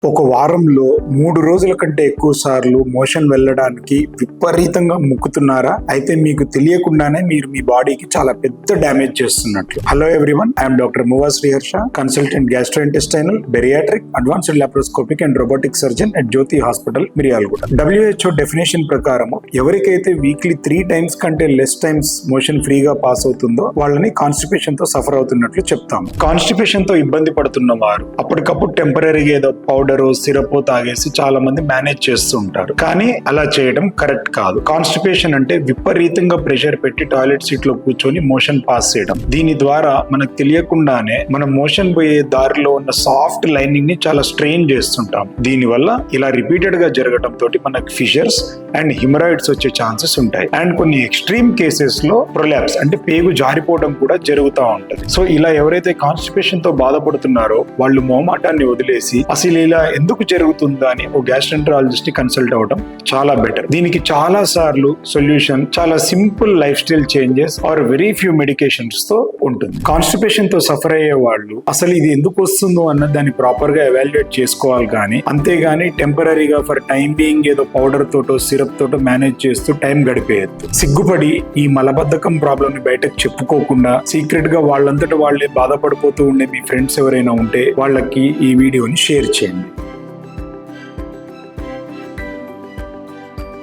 ఒక వారంలో 3 రోజుల కంటే ఎక్కువ సార్లు మోషన్ వెళ్ళడానికి విపరీతంగా ముక్కుతున్నారా? అయితే మీకు తెలియకుండానే మీరు మీ బాడీకి చాలా పెద్ద డ్యామేజ్ చేస్తున్నట్లు. హలో ఎవ్రీవన్, ఐఎమ్ డాక్టర్ మువా Sriharsha, consultant gastrointestinal, bariatric, advanced laparoscopic and robotic surgeon at Jyothi hospital, Miryalaguda. WHO definition ప్రకారం ఎవరికైతే వీక్లీ 3 times కంటే లెస్ టైమ్స్ మోషన్ ఫ్రీగా పాస్ అవుతుందో వాళ్ళని కాన్స్టిపేషన్ తో సఫర్ అవుతున్నట్లు చెప్తాము. కాన్స్టిపేషన్ తో ఇబ్బంది పడుతున్న వారు అప్పటికప్పుడు టెంపరీగా ఏదో పౌడర్ సిరప్ తాగేసి చాలా మంది మేనేజ్ చేస్తూ ఉంటారు. కానీ అలా చేయడం కరెక్ట్ కాదు. కాన్స్టిపేషన్ అంటే విపరీతంగా ప్రెషర్ పెట్టి టాయిలెట్ సీట్ లో కూర్చొని మోషన్ పాస్ చేయడం. దీని ద్వారా మనకు తెలియకుండానే మన మోషన్ పోయే దారిలో ఉన్న సాఫ్ట్ లైనింగ్ ని చాలా స్ట్రెయిన్ చేస్తుంటాం. దీని వల్ల ఇలా రిపీటెడ్ గా జరగడం తోటి మనకు ఫిషర్స్ అండ్ హిమరాయిడ్స్ వచ్చే ఛాన్సెస్ ఉంటాయి. అండ్ కొన్ని ఎక్స్ట్రీమ్ కేసెస్ లో ప్రొలాప్స్ అంటే పేగు జారిపోవడం కూడా జరుగుతూ ఉంటది. సో ఇలా ఎవరైతే కాన్స్టిపేషన్ తో బాధపడుతున్నారో వాళ్ళు మొహమాటాన్ని వదిలేసి అసలు ఇలా ఎందుకు జరుగుతుందా అని ఒక గ్యాస్ట్రోఎంటరాలజిస్ట్ ని కన్సల్ట్ అవ్వడం చాలా బెటర్. దీనికి చాలా సార్లు సొల్యూషన్ చాలా simple lifestyle changes or very few medications తో ఉంటుంది. కాన్స్టిపేషన్ తో సఫర్ అయ్యే వాళ్ళు అసలు ఇది ఎందుకు వస్తుందో అన్న దాన్ని ప్రాపర్ గా ఎవాల్యుయేట్ చేసుకోవాలి. కానీ అంతేగాని టెంపరీగా ఫర్ టైం బీయింగ్ ఏదో పౌడర్ తోటో సిరప్ తోటో మేనేజ్ చేస్తూ టైం గడిపేయద్దు. సిగ్గుపడి ఈ మలబద్ధకం ప్రాబ్లం ని బయటకు చెప్పుకోకుండా సీక్రెట్ గా వాళ్ళంతటా వాళ్ళే బాధపడిపోతూ ఉండే మీ ఫ్రెండ్స్ ఎవరైనా ఉంటే వాళ్ళకి ఈ వీడియోని షేర్ చేయండి.